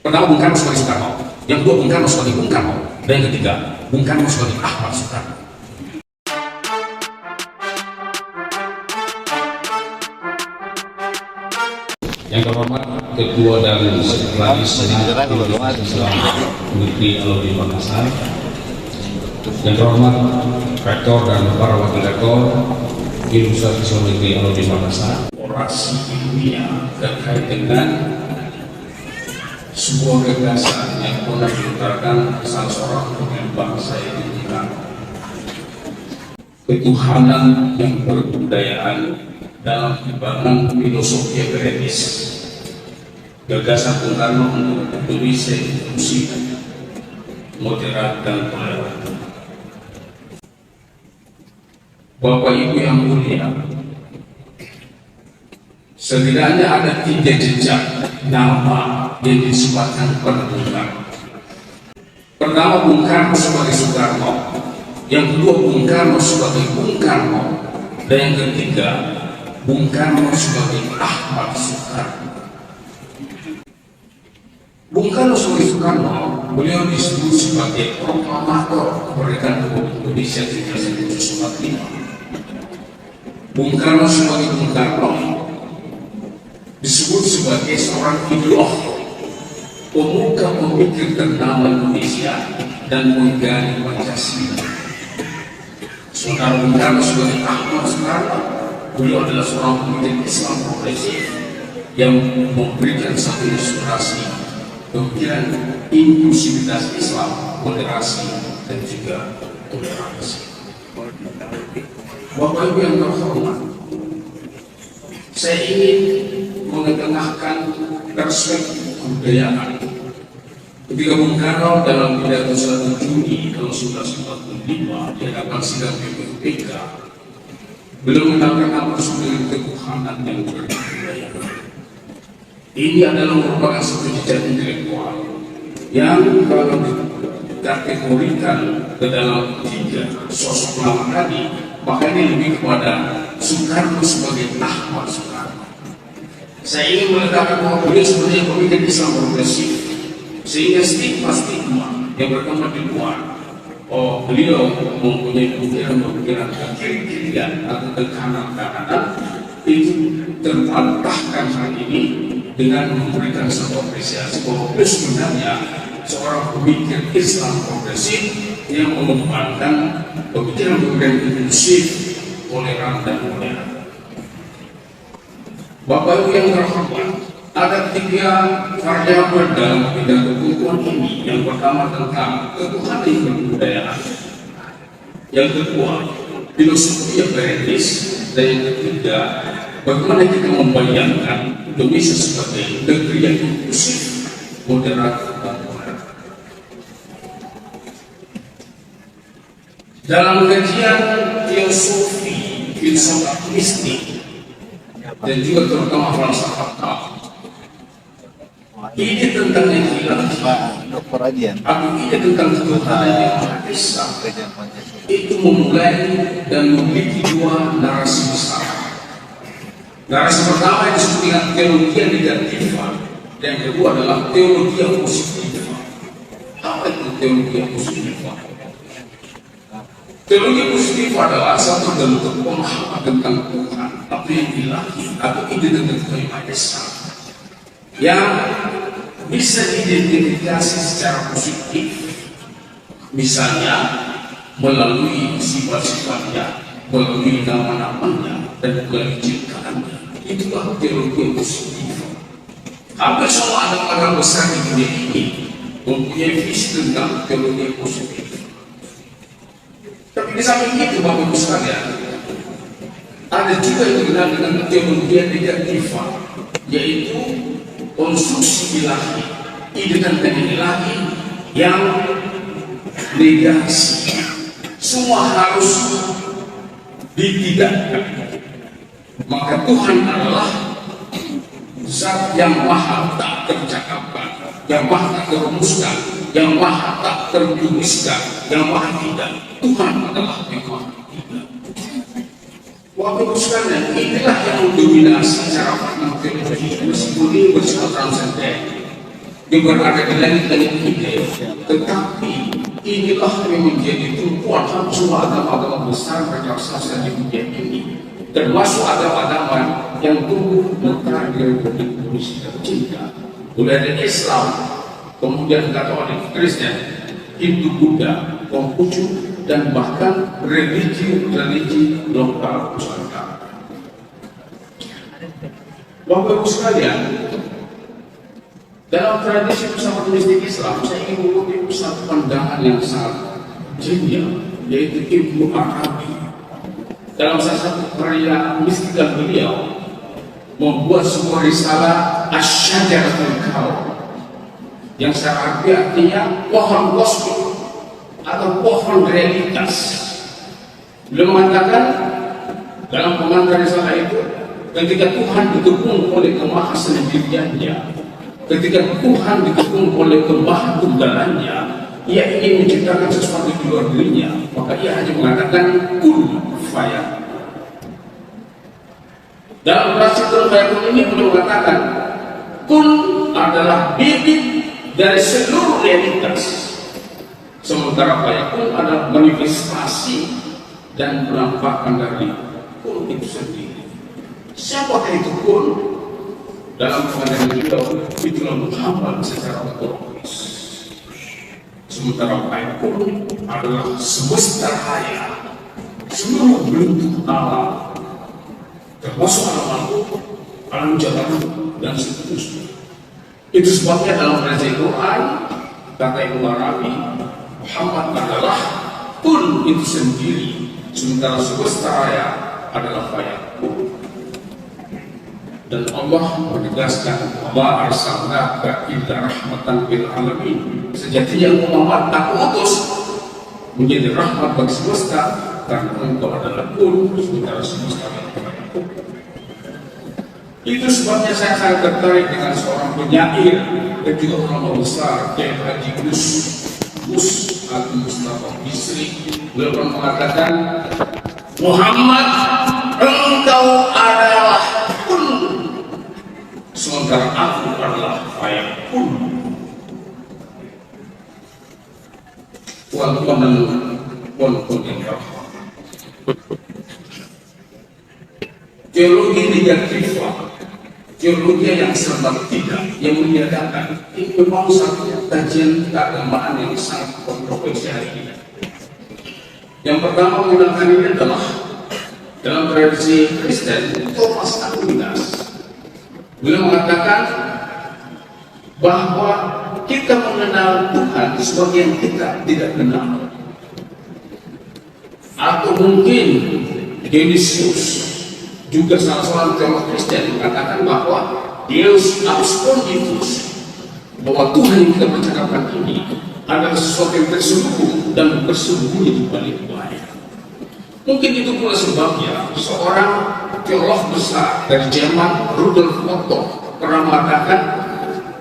Pertama, Bung Karno sebagai Soekarno. Yang kedua, Bung Karno sebagai Bung Karno. Dan yang ketiga, Bung Karno sebagai Ahmad Soekarno. Yang terhormat Ketua dan Sekretaris Menteri Alauddin Makassar, yang terhormat Rektor dan para Wakil Rektor Universitas Islam Negeri Alauddin Makassar. Orasi ilmiah terkait dengan sebuah gagasan yang pernah dilontarkan salah seorang pemimpin bangsa itu tentang ketuhanan yang berbudayaan dalam timbangan filosofi akademis. Gagasan Bung Karno untuk Indonesia inklusif, moderat dan toleran. Bapak Ibu yang mulia, setidaknya ada 3 jejak nama yang disematkan kepada Bung Karno. Pertama, Bung Karno sebagai Soekarno. Yang kedua, Bung Karno sebagai Bung Karno. Dan yang ketiga, Bung Karno sebagai Ahmad Soekarno. Bung Karno sebagai Soekarno, beliau disebut sebagai proklamator kemerdekaan Republik Indonesia 1745. Bung Karno sebagai Bung Karno disebut sebagai seorang ideolog, pemuka pemikir ternama Indonesia dan menggali Pancasila. Saudara Bung Karno sebagai Ahmad Soekarno, beliau adalah seorang pemikir Islam progresif yang memberikan satu inspirasi pemikiran inklusivitas Islam, moderasi dan juga toleransi. Bapak Ibu yang terhormat, saya ingin mengetengahkan perspektif kebudayaan. Ketika Bung Karno dalam pidato 1 Juni tahun 1945 di hadapan sidang BPUPK, beliau mengatakan apa sebagai ketuhanan yang berbudayaan. Ini adalah merupakan satu jejak intelektual yang kalau dikategorikan ke dalam 3 sosok lama tadi, maka ini lebih kepada Soekarno sebagai Ahmad Soekarno. Saya ingin meletakkan bahwa beliau sebenarnya pemikir Islam progresif, sehingga stigma-stigma yang berkembang di luar, beliau mempunyai pemikiran ke kiri-kirian atau ke kanan-kananan, itu terbantahkan hari ini dengan memberikan satu apresiasi bahwa beliau sebenarnya seorang pemikir Islam progresif yang mengembangkan pemikiran-pemikiran inklusif, toleran dan modern. Bapak Ibu yang terhormat, ada 3 variabel dalam pidato Bung ini. Yang pertama tentang ketuhanan yang berbudayaan, yang kedua filosofi akademis, dan yang ketiga bagaimana kita membayangkan Indonesia sebagai negeri yang inklusif, moderat dan toleran. Dalam kajian filosofi, filsafat mistik, dan juga terutama falsafat ide tentang yang hilang atau ide tentang ketuhanan yang Maha Esa itu memulai dan memiliki 2 narasi besar. Narasi pertama yang disebut dengan teologi negativa, dan yang kedua adalah teologi yang positif. Apa itu teologi yang positif? Teologi positif adalah satu bentuk pemahaman tentang Tuhan, apa yang ilahi, atau ide tentang Tuhan Maha Esa yang bisa diidentifikasi secara positif, misalnya melalui sifat-sifatnya, melalui nama-namanya, dan melalui ciptaannya. Itulah teologi yang positif. Hampir semua agama besar di dunia ini mempunyai visi tentang teologi yang positif. Tapi di samping itu, Bapak Ibu sekalian, ada juga yang dikenal dengan teologi yang negativa, yaitu konstruksi ilahi, ide tentang ilahi yang negasi. Semua harus ditidakkan. Maka Tuhan adalah zat yang maha tak tercakapkan, yang maha tak terumuskan, yang maha tak tertuliskan, yang maha tidak. Tuhan adalah yang maha tidak. Bapak Ibu sekalian, inilah yang mendominasi cara pandang teologi, meskipun ini bersifat transenden. dia berada di langit-langit kita, tetapi inilah yang menjadi tumpuan semua agama-agama besar raksasa di dunia ini, termasuk agama-agama yang tumbuh mekar di Republik Indonesia tercinta. Mulai dari Islam, kemudian Katolik, Kristen, Hindu, Buddha, Konghucu, dan bahkan religi lokal Nusantara. Bapak Ibu sekalian, dalam tradisi pusat mistik Islam, saya ingin mengutip satu pandangan yang sangat jenial, yaitu Ibnu Arabi. Dalam salah satu karya mistika beliau membuat sebuah risalah Asy-Syajaratul Kaun, yang secara artinya pohon kosmik atau pohon realitas. Beliau mengatakan dalam pengantar risalah itu, ketika Tuhan dikepung oleh kemahasendiriannya, ketika Tuhan dikepung oleh kemahatunggalannya, ia ingin menciptakan sesuatu di luar dirinya, maka ia hanya mengatakan kun fayakun. Dalam versi kun fayakun ini beliau mengatakan kun adalah bibit dari seluruh realitas, sementara fayakun adalah manifestasi dan penampakan dari kun itu sendiri. Siapakah itu kun? Dalam pengajaran beliau, itulah Muhammad secara ontologis. Sementara fayakun adalah semesta raya, seluruh bentuk alam, termasuk alam makhluk, alam jalan, dan seterusnya. Itu sebabnya dalam versi Quran, kata Ibnu Arabi, Muhammad adalah kun itu sendiri, sementara semesta raya adalah fayakun. Dan Allah menegaskan, wa arsalnaka illa rahmatan lil alamin. Sejatinya Muhammad aku utus menjadi rahmat bagi semesta, karena engkau adalah kun, sementara semesta adalah fayakun. Itu sebabnya saya sangat tertarik dengan seorang penyair dan juga ulama besar, Kiai Haji Gus Agung Mustafa Bisri. Beliau pernah mengatakan, Muhammad, engkau adalah kun, sementara aku adalah fayakun. Walaupun yang teologi negatifah, teologi yang serba tidak, yang meniadakan, itu memang satu kajian keagamaan yang sangat kontroversi hari ini. Yang pertama menggunakan ini adalah dalam tradisi Kristen, Thomas Aquinas. Beliau mengatakan bahwa kita mengenal Tuhan sebagai yang kita tidak kenal, atau mungkin Dionysius, juga salah seorang teolog Kristen, mengatakan bahwa Deus absconditus, bahwa Tuhan yang kita percakapkan ini adalah sesuatu yang terselubung dan bersembunyi di balik dunia. Mungkin itu pula sebabnya seorang teolog besar dari Jerman, Rudolf Otto, pernah mengatakan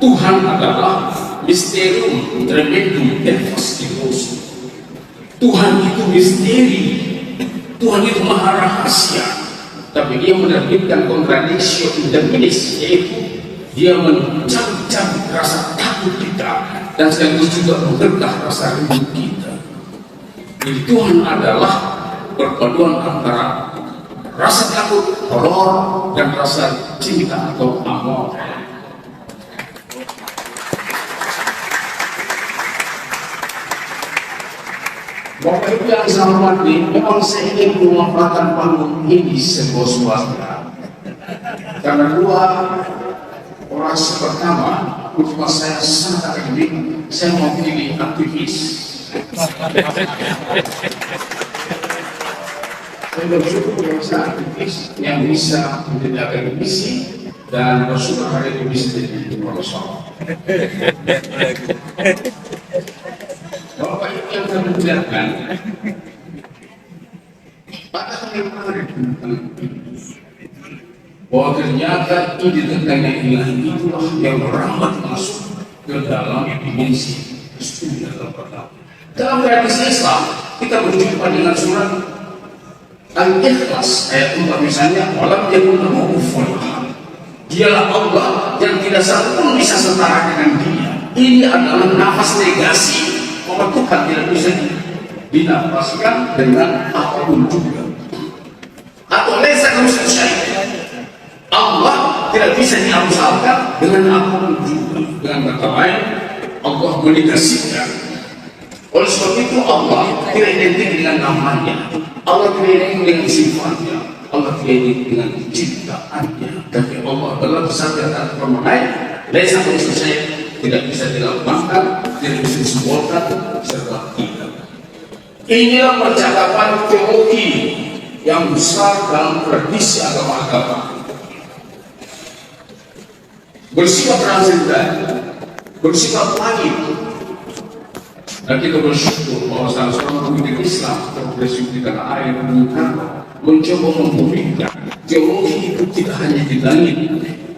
Tuhan adalah mysterium tremendum et fascinosum. Tuhan itu misteri, Tuhan itu maha rahasia, tapi dia menerbitkan kontradiksi interminis, yaitu dia mencam-cam rasa takut kita dan sekaligus juga menggeledah rasa rindu kita. Jadi Tuhan adalah perpaduan antara rasa takut, horor, dan rasa cinta atau amor. Bapak Ibu yang saya hormati, memang saya ingin memanfaatkan panggung ini sebuah suara. Karena dua orasi pertama, untuk saya sangat akademik, saya mau pilih aktivis. Saya bersyukur dengan saya aktivis yang bisa menjadi akademisi dan bersyukur hari ini bisa jadi profesor. Bapak Ibu yang saya menjelaskan, pada hari kemarin bahwa ternyata ide tentang ilahi itulah yang merambat masuk ke dalam dimensi studi dalam pertama. Dalam tradisi Islam, kita berjumpa dengan surat Al-Ikhlas ayat 4 misalnya, walam yakun lahu kufuwan ahad. Dialah Allah yang tidak satu pun bisa setara dengan Dia. Ini adalah nafas negasi bahwa Tuhan tidak bisa dinafaskan dengan apapun juga. Atau laisa kamitslihi, Allah tidak bisa diamsalkan dengan apapun juga. Dengan kata lain, Allah menegasikan. Oleh sebab itu Allah tidak identik dengan namanya, Allah tidak identik dengan sifatnya, Allah tidak identik dengan ciptaannya. Tapi Allah adalah besar dan tak termenai, laisa kamitslihi, tidak bisa dilambangkan, tidak bisa disimbolkan, serta tidak. Inilah percakapan teologi yang besar dalam tradisi agama-agama. Bersifat transendan, bersifat langit. Dan kita bersyukur bahwa salah seorang pemimpin Islam terpresi di tanah air Bung Karno mencoba membuktikan teologi itu tidak hanya di langit.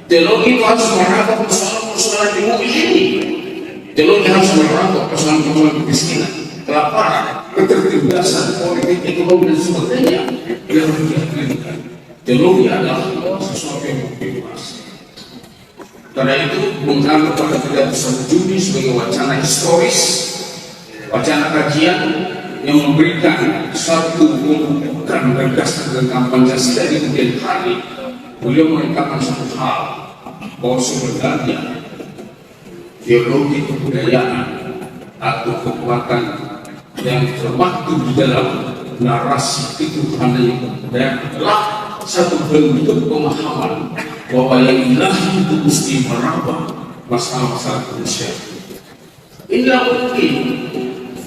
Teologi itu harus merangkap persoalan-persoalan di bumi ini. Teologi harus merangkap persoalan-persoalan kemiskinan, kelaparan, ketertindasan, politik, ekonomi dan sebagainya yang harus dihadirkan. Teologi adalah sesuatu yang bebas. Karena itu Bung Karno pada 31 Juni sebagai wacana historis, wacana kajian yang memberikan satu pembukaan gagasan tentang Pancasila di kemudian hari, beliau mengatakan satu hal, bahwa sebenarnya teologi kebudayaan atau kekuatan yang termaktub di dalam narasi ketuhanan yang kebudayaan adalah satu bentuk pemahaman bahwa yang ilahi itu mesti meraba masalah-masalah manusia. Inilah mungkin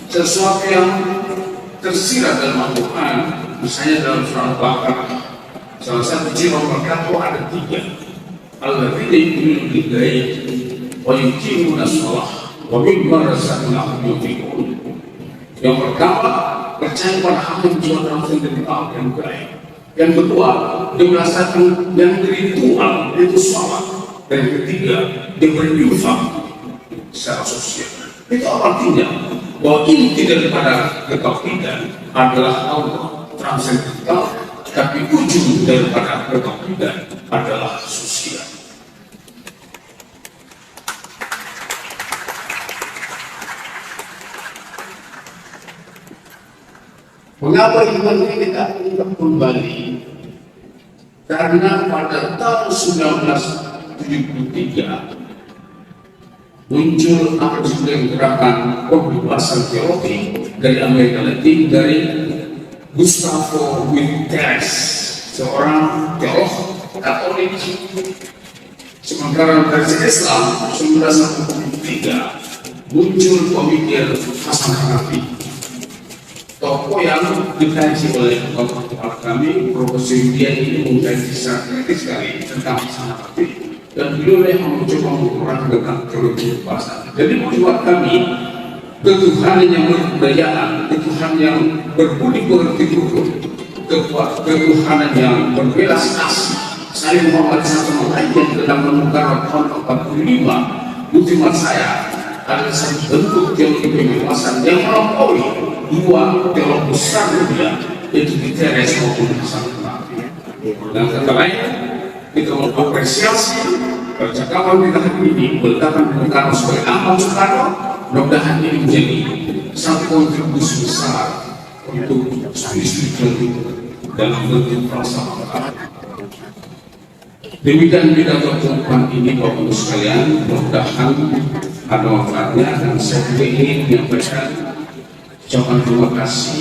sesuatu yang tersirat dalam Al-Quran, misalnya dalam surah Al-Baqarah, salah satu ciri berkata ada 3. Alladzina yu'minuna bil-ghaib wa yuqimuna shalah wa mimma razaqnahum yunfiqun. Yang pertama, percaya pada apa yang Tuhan langsung dari Allah yang gaib. Yang kedua, dia merasakan yang ritual, yaitu shalat. Dan yang ketiga, dia berinfak secara sosial. Itu artinya bahwa inti daripada ketauhidan adalah Allah transendental, tapi ujung daripada ketauhidan adalah sosial. Mengapa iman ini tak kembali? Karena pada tahun 1973 muncul apa disebut gerakan pembebasan teologi dari Amerika Latin, dari Gustavo Guterres, seorang teolog Katolik. Sementara dari Islam 1973 muncul pemikir Hasan Hanafi, tokoh yang dikaji oleh tokoh kami. Profesor Yudhian ini mengkaji secara kritis sekali tentang Hasan Hanafi, dan beliau yang mencoba mengurangi tentang teologi bahasa. Jadi buat kami, ketuhanan yang berbudayaan, ketuhanan yang berbudi pekerti hukum, ketuhanan yang berbelas asih, saling menghormati satu sama lain, yang sedang menemukan tahun 45, ultimat saya adalah satu bentuk teologi pembebasan yang melampaui 2 teolog besar dunia, yaitu Guterres maupun Hasan Hanafi. Dan kata lain, kita mengapresiasi percakapan kita hari ini meletakkan Bung Karno sebagai amal Soekarno. Mudah-mudahan ini menjadi satu kontribusi besar untuk spiritual dalam bentuk falsafah. Demikian pidato pertemuan ini Bapak Ibu sekalian, mudah-mudahan ada manfaatnya, dan saya juga ingin menyampaikan ucapan terima kasih